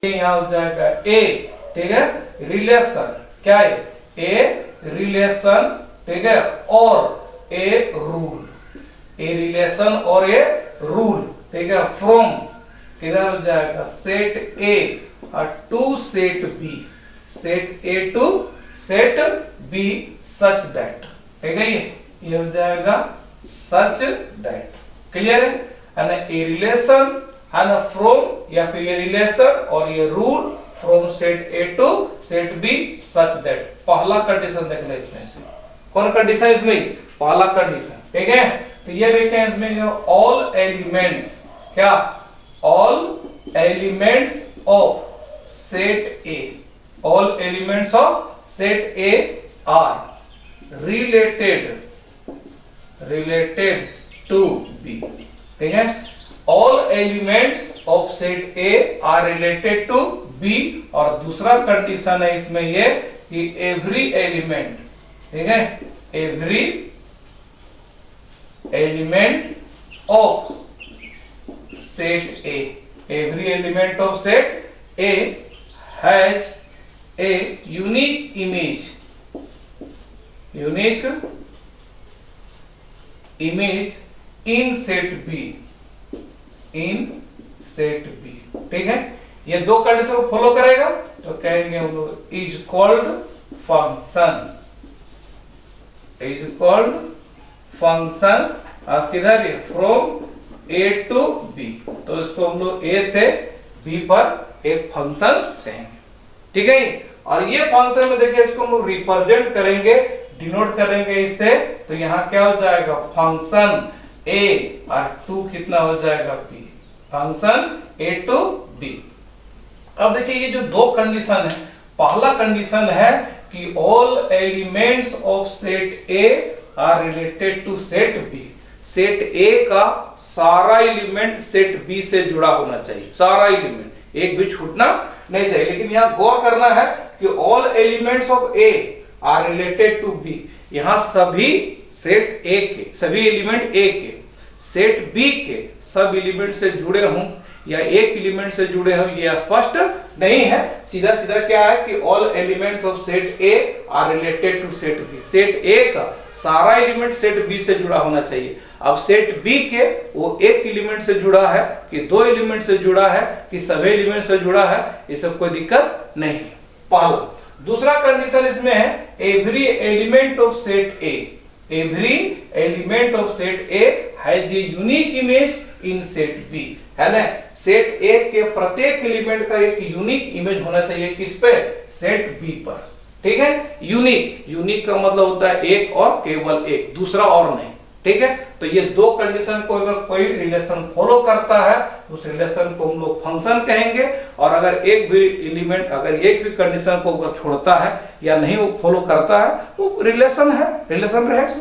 यहाँ हो जाएगा ए, ठीक है, रिलेशन, क्या है, ए रिलेशन, ठीक है, और ए रूल, ए रिलेशन और ए रूल, ठीक है, फ्रॉम किधर हो जाएगा set A to set B, set A to set B such that, ठीक है, ये हो जाएगा सच दैट, क्लियर है ना, ए रिलेशन है ना फ्रॉम, या फिर ये रिलेशन और ये rule from set A to set B such that. पहला कंडीशन देखना इसमें से, कौन कंडीशन इसमें, पहला कंडीशन, ठीक है। तो ये देखें इसमें ऑल एलिमेंट्स, क्या, all elements of set A, all elements of set A are related to B, ठीक है, all elements of set A are related to B. और दूसरा कंडीशन है इसमें ये कि एवरी एलिमेंट, ठीक है, every element of set A, every element of set A has a unique image, unique image in set B, in set B, ठीक है। ये दो कंडीशन को फॉलो करेगा तो कहेंगे हम लोग is called function, is called function, किधर है, फ्रॉम ए टू बी, तो इसको हम लोग ए से बी पर एक फंक्शन कहेंगे, ठीक है। और ये फंक्शन में देखिए इसको हम लोग रिप्रेजेंट करेंगे, डिनोट करेंगे इससे, तो यहाँ क्या हो जाएगा, फंक्शन ए और टू कितना हो जाएगा B, function A to B. अब देखिए ये जो दो कंडीशन है, पहला कंडीशन है कि all elements of set A are related to set B, set A का सारा एलिमेंट सेट बी से जुड़ा होना चाहिए, सारा एलिमेंट एक भी छूटना नहीं चाहिए। लेकिन यहाँ गौर करना है कि all elements of A are related to B, यहाँ सभी सेट ए के सभी एलिमेंट ए के सेट बी के सब एलिमेंट से जुड़े हों या एक एलिमेंट से जुड़े हों, ये स्पष्ट नहीं है। सीधा सीधा क्या है कि all elements of set A are related to set B, set A का सारा एलिमेंट सेट बी से जुड़ा होना चाहिए। अब सेट बी के वो एक एलिमेंट से जुड़ा है कि दो एलिमेंट से जुड़ा है कि सभी एलिमेंट से जुड़ा है, ये सब कोई दिक्कत नहीं है, पहला। दूसरा कंडीशन इसमें है every element of set A, every element of set A has a unique image in set B, है ना, सेट ए के प्रत्येक एलिमेंट का एक यूनिक इमेज होना चाहिए, किस पे, सेट बी पर, ठीक है। यूनिक, यूनिक का मतलब होता है एक और केवल एक, दूसरा और नहीं, ठीक है। तो ये दो कंडीशन को अगर कोई रिलेशन फॉलो करता है उस रिलेशन को हम लोग फंक्शन कहेंगे, और अगर एक भी एलिमेंट अगर एक भी कंडीशन को अगर छोड़ता है या नहीं वो फॉलो करता है तो रिलेशन है, रिलेशन रहेगा,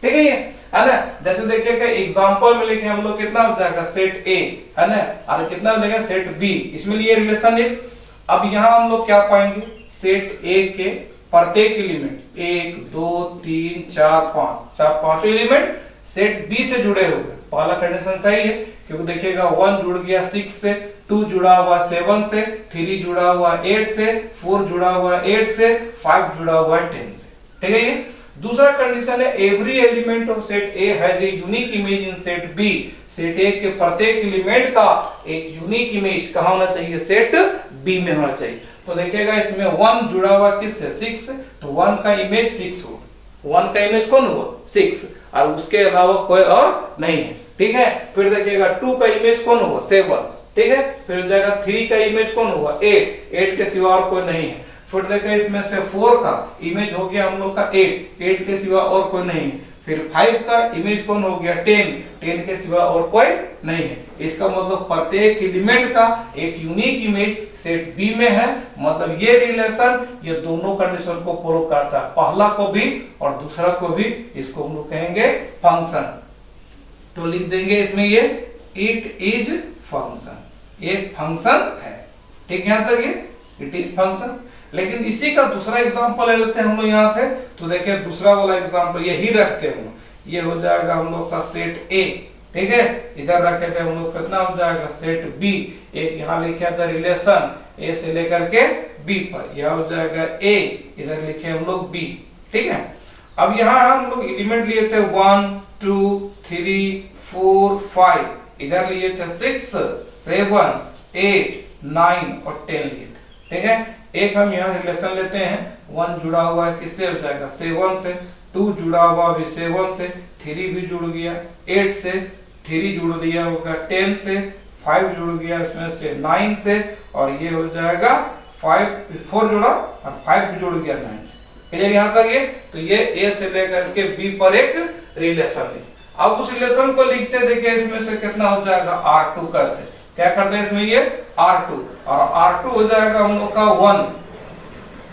ठीक है, ये है ना। जैसे देखिएगा एग्जांपल में लिखे हम लोग कितना हो जाएगा सेट ए, है ना, और कितना हो जाएगा सेट बी, इसमें लिए रिलेशन है। अब यहाँ हम लोग क्या पाएंगे, सेट ए के प्रत्येक एलिमेंट 1 2 3 4 5 पांचों एलिमेंट सेट बी से जुड़े हुए, पहला कंडीशन सही है क्योंकि देखिएगा 1 जुड़ गया 6 से, 2 जुड़ा हुआ 7 से, 3 जुड़ा हुआ 8 से, 4 जुड़ा हुआ 8 से, 5 जुड़ा हुआ 10 से, ठीक है। ये दूसरा कंडीशन है every element of set A has a unique image in set B, set A के प्रत्येक एलिमेंट का एक यूनिक इमेज कहां होना चाहिए, सेट बी में होना चाहिए। तो देखिएगा इसमें 1 जुड़ा हुआ किससे, 6 से, तो 1 का इमेज 6 हो, 1 का इमेज कौन हुआ, 6, और उसके अलावा कोई और नहीं है, ठीक है। फिर देखिएगा 2 का इमेज कौन हुआ, 7, ठीक है। फिर जाएगा 3 का इमेज कौन हुआ, 8 के सिवा और कोई नहीं है। फिर देखिए इसमें से 4 का इमेज हो गया हम लोग का 8 के सिवा और कोई नहीं है। फिर 5 का इमेज कौन हो गया, 10 के सिवा और कोई नहीं है। इसका मतलब प्रत्येक एलिमेंट का एक यूनिक इमेज सेट बी में है, मतलब ये रिलेशन ये दोनों कंडीशन को फॉलो करता है, पहला को भी और दूसरा को भी, इसको हम लोग कहेंगे फंक्शन। तो लिख देंगे इसमें ये इट इज फंक्शन, एक फंक्शन है, ठीक है, यहां तक ये इट इज फंक्शन। लेकिन इसी का दूसरा एग्जांपल ले लेते हैं हम लोग यहाँ से, तो देखिए दूसरा वाला एग्जांपल यही रखते हैं, ये हो जाएगा हम लोग का सेट ए, ठीक है। इधर रखे थे हम लोग कितना हो जाएगा सेट बी, एक यहाँ लिखा था रिलेशन ए से लेकर के बी पर, यह हो जाएगा ए, इधर लिखे हम लोग बी। ठीक है, अब यहाँ हम लोग एलिमेंट लिए थे 1 2 3 4 5, इधर लिए थे 6 7 8 9 और 10 लिए थे। ठीक है, एक हम यहाँ रिलेशन लेते हैं, 1 जुड़ा हुआ है किससे, हो जाएगा 7 से, 2 जुड़ा हुआ भी 7 से, 3 भी जुड़ गया 8 से, 3 जुड़ दिया होगा 10 से, 5 जुड़ गया इसमें से 9 से, और ये हो जाएगा 4 जुड़ा और 5 भी जुड़ गया 9 से। क्लियर यहाँ तक ये? तो ये ए से लेकर के बी पर एक रिलेशन है। अब उस रिलेशन को लिखते, देखिए इसमें से कितना हो जाएगा, R2 करते, क्या करते हैं इसमें, ये R2, और R2 हो जाएगा हम लोग का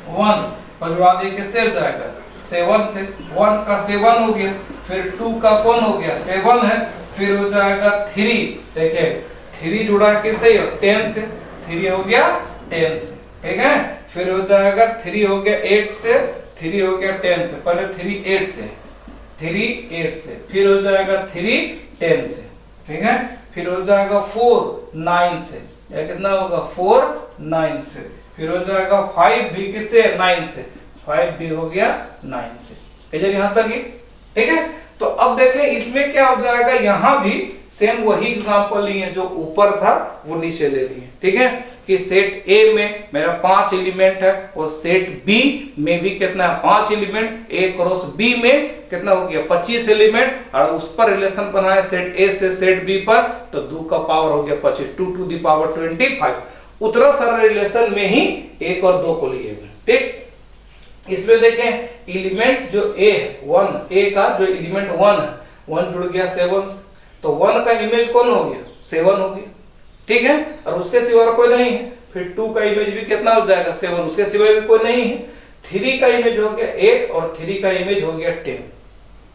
1 पर जुड़ा दिए किससे हो जाएगा 7 से, 1 का 7 हो गया, फिर 2 का कौन हो गया 7 है, फिर हो जाएगा 3, देखिए 3 जुड़ा किससे 10 से, 3 हो गया 10 से। ठीक है, फिर हो जाएगा 3 हो गया 8 से, 3 हो गया 10 से, पहले 3 8 से, 3 8 से, फिर हो जाएगा 3 10 से। ठीक है, फिर हो जाएगा 4 9 से, या कितना होगा 4 9 से, फिर हो जाएगा 5 भी किससे 9 से, 5 भी हो गया 9 से। क्लियर यहाँ तक ही? ठीक है, तो अब देखें इसमें क्या हो जाएगा, यहाँ भी सेम वही एग्जांपल लिए जो ऊपर था वो नीचे ले लिए। ठीक है, कि सेट ए में मेरा 5 एलिमेंट है और सेट बी में भी कितना है 5 एलिमेंट, ए क्रॉस बी में कितना हो गया 25 एलिमेंट, और उस पर रिलेशन बनाया सेट ए से सेट बी पर, तो 2 का पावर हो गया 25, 2 टू द पावर 25। उतना सारा रिलेशन में ही 1 और 2 को लिए। ठीक, इसमें देखें एलिमेंट जो ए है 1, ए का जो एलिमेंट 1 है, 1 जुड़ गया 7 से, तो 1 का इमेज कौन हो गया 7 हो गया। ठीक है, और उसके सिवा कोई नहीं है, फिर 2 का इमेज भी कितना हो जाएगा 7, उसके सिवा भी कोई नहीं है, 3 का इमेज हो गया 8 और 3 का इमेज हो गया 10,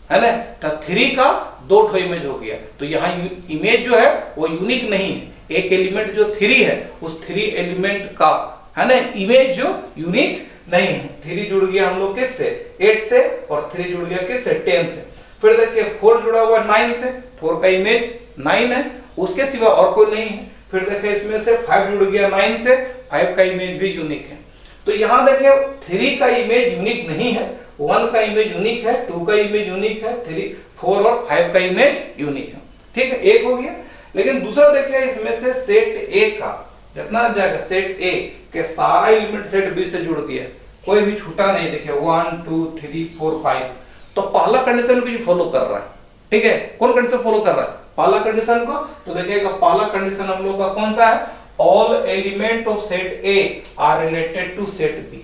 है ना, तो 3 का 2 ठो इमेज हो गया। तो यहाँ इमेज जो है वो यूनिक नहीं है, एक एलिमेंट जो 3 है उस 3 एलिमेंट का, है ना, इमेज जो यूनिक नहीं है। 3 जुड़ गया हम लोग किससे 8 से, और 3 जुड़ गया किससे 10 से। फिर देखिए 4 जुड़ा हुआ 9 से, 4 का इमेज 9 है, उसके सिवा और कोई नहीं है। फिर देखिए इसमें से 5 जुड़ गया 9 से, 5 का इमेज भी यूनिक है। तो यहाँ देखिए 3 का इमेज यूनिक नहीं है, 1 का इमेज यूनिक है, 2 का इमेज यूनिक है, 3 4 और 5 का इमेज यूनिक है। ठीक है, एक हो गया। लेकिन दूसरा देखिए इसमें से सेट ए का जितना आ जाएगा, सेट ए के सारा एलिमेंट सेट बी से जुड़ गया, कोई भी छूटा नहीं। देखिए 1 2 3 4 5, तो पहला कंडीशन भी फॉलो कर रहा है। ठीक है, कौन कंडीशन फॉलो कर रहा है, पहला कंडीशन को। तो देखिएगा पहला कंडीशन हम लोग का कौन सा है, all element of set A are related to set B,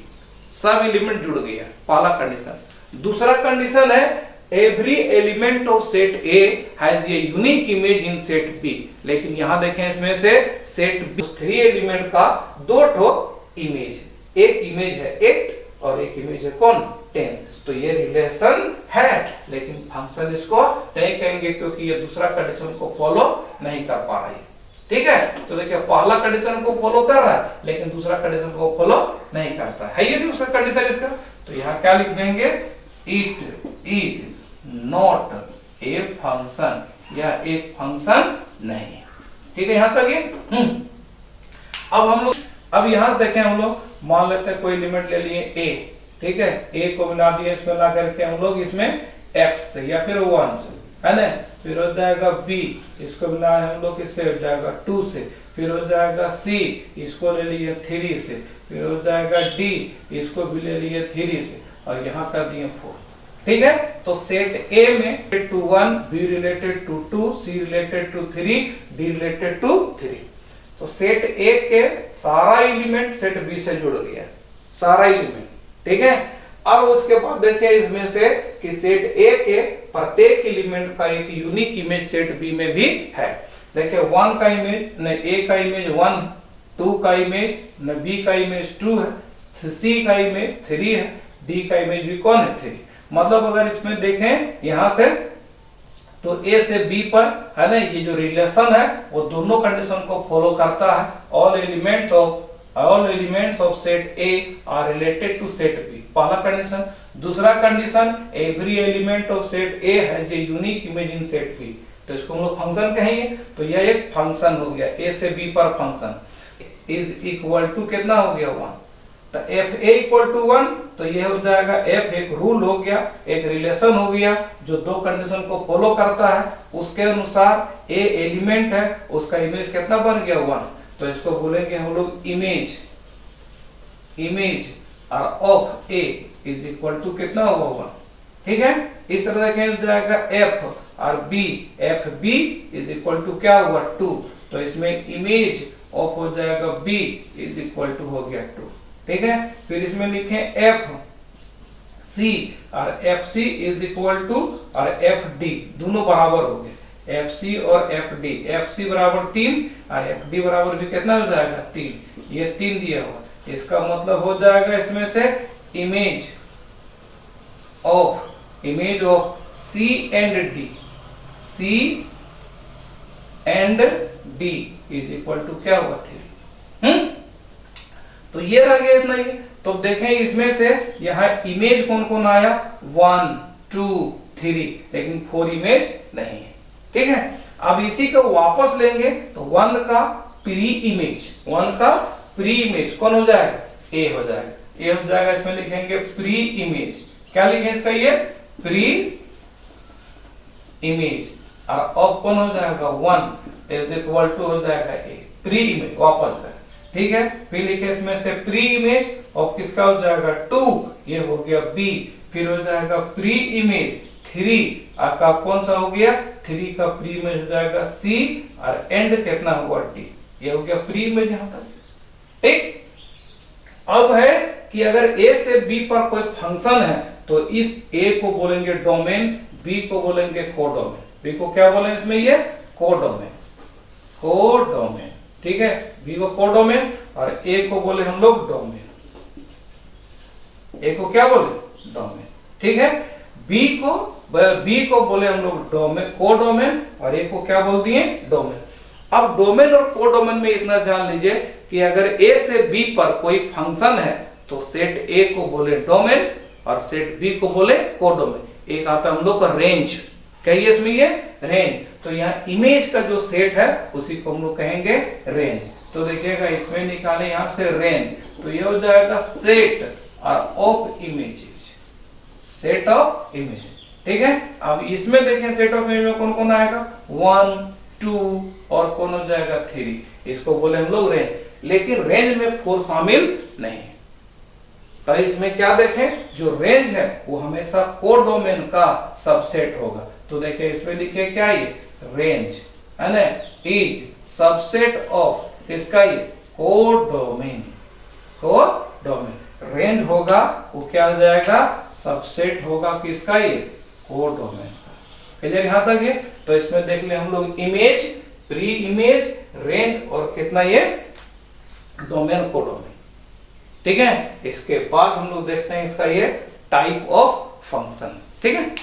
सब एलिमेंट जुड़ गया, पहला कंडीशन। दूसरा कंडीशन है every element of set A has a unique image in set B. लेकिन यहां देखें इसमें से सेट बी 3 एलिमेंट का 2 ठो इमेज है, एक इमेज है 8 और एक इमेज है कौन 10। तो ये रिलेशन है, लेकिन फंक्शन इसको नहीं कहेंगे क्योंकि ये दूसरा कंडीशन को फॉलो नहीं कर पा रही है। ठीक है, तो देखिए पहला कंडीशन को फॉलो कर रहा है लेकिन दूसरा कंडीशन को फॉलो नहीं करता है, ये भी उसका कंडीशन इसका। तो यहाँ क्या लिख देंगे, it is not a function, या एक फंक्शन नहीं है। ठीक है, यहां तक ये। अब हम लोग यहां देखें, हम लोग मान लेते हैं कोई एलिमेंट ले लिए a। ठीक है, a को मिला दिए, इसमें ला करके हम लोग इसमें x से या फिर 1 से, है ना, फिर हो जाएगा b, इसको मिला हम लोग किससे हो जाएगा 2 से, फिर हो जाएगा c, इसको ले लिए 3 से, फिर हो जाएगा d, इसको भी ले लिए 3 से, और यहाँ कर दिए 4। ठीक है, तो सेट A में to 1, B related to 2, C related to 3, D related to 3। तो सेट A के सारा एलिमेंट सेट B से जुड़ गया, सारा एलिमेंट। ठीक है, अब उसके बाद देखिए इसमें से कि सेट A के प्रत्येक एलिमेंट का एक यूनिक इमेज सेट B में भी है। देखिए 1 का इमेज न A का इमेज 1, 2 का इमेज न B का इमेज 2 है, C का इमेज 3 है, D का इमेज भी कौन है 3। मतलब अगर इसमें देखें यहां से तो A से B पर, है ना, ये जो रिलेशन है वो दोनों कंडीशन को फॉलो करता है। All elements of set A are related to set B, पहला कंडीशन। दूसरा condition every element of set A has a unique image in set B। तो इसको हम लोग फंक्शन कहेंगे, तो यह एक फंक्शन हो गया, A से B पर फंक्शन। इज इक्वल टू कितना हो गया 1। तो एफ ए इक्वल टू 1, तो ये हो जाएगा एफ एक रूल हो गया, एक रिलेशन हो गया जो दो कंडीशन को फॉलो करता है। उसके अनुसार ए एलिमेंट है, उसका इमेज कितना बन गया 1। तो इसको बोलेंगे हम लोग image, image of A is equal to कितना होगा 1। ठीक है, इस तरह देखें हो जाएगा एफ और B, F B is equal to क्या हुआ 2। तो इसमें इमेज ऑफ हो जाएगा बी इज इक्वल टू हो गया 2। ठीक है, फिर इसमें लिखें एफ सी और F C is equal to और एफ डी, दोनों बराबर हो गए, एफ सी और एफ डी। एफ सी बराबर 3 और एफ डी बराबर भी कितना हो जाएगा 3, ये 3 दिया हुआ। इसका मतलब हो जाएगा इसमें से image of C and D, C and D is equal to क्या हुआ 3। तो ये रह गया इतना ही। तो देखें इसमें से यहाँ इमेज कौन कौन आया 1 2 3, लेकिन 4 इमेज नहीं है। ठीक है, अब इसी को वापस लेंगे तो 1 का प्री इमेज, 1 का प्री इमेज कौन हो जाएगा ए हो जाएगा, ए हो जाएगा। इसमें लिखेंगे प्री इमेज, क्या लिखें इसका ये प्री इमेज, और अब कौन हो जाएगा 1 इज इक्वल टू हो जाएगा ए प्री इमेज वापस कर। ठीक है, फिर लिखे इसमें से प्री इमेज और किसका हो जाएगा 2, ये हो गया बी। फिर हो जाएगा प्री इमेज 3, आपका कौन सा हो गया 3 का प्री इमेज हो जाएगा सी और एंड कितना हुआ डी, ये हो गया प्री इमेज यहां तक। ठीक, अब है कि अगर ए से बी पर कोई फंक्शन है तो इस ए को बोलेंगे डोमेन, बी को बोलेंगे कोडोमेन। बी को क्या बोलेंगे इसमें ये कोडोमेन, कोडोमेन। ठीक है, बी को कोडोमेन और ए को बोले हम लोग डोमेन, ए को क्या बोले डोमेन। ठीक है, बी को बोले हम लोग डोमेन, कोडोमेन, और ए को क्या बोल दिए डोमेन। अब डोमेन और कोडोमेन में इतना जान लीजिए कि अगर ए से बी पर कोई फंक्शन है तो सेट ए को बोले डोमेन और सेट बी को बोले कोडोमेन। एक आता है हम लोग का रेंज, कहिए इसमें ये रेंज। तो यहाँ इमेज का जो सेट है उसी को हम लोग कहेंगे रेंज। तो देखिएगा इसमें निकाले यहां से रेंज, तो ये हो जाएगा set of images, set of image. ठीक है, अब इसमें देखें सेट ऑफ इमेज में कौन कौन आएगा 1 2 और कौन हो जाएगा 3, इसको बोले हम लोग रेंज। लेकिन रेंज में 4 शामिल नहीं है। तो इसमें क्या देखें, जो रेंज है वो हमेशा कोडोमेन का सबसेट होगा। तो देखिए इसमें लिखे क्या ये रेंज है ना, इज सबसेट ऑफ इसका ये कोडोमेन, कोडोमेन। रेंज होगा वो क्या हो जाएगा सबसेट होगा किसका ये कोडोमेन का। क्लियर यहां तक ये। तो इसमें देख ले हम लोग इमेज, प्री इमेज, रेंज और कितना ये डोमेन, कोडोमेन। ठीक है, इसके बाद हम लोग देखते हैं इसका ये टाइप ऑफ फंक्शन। ठीक है।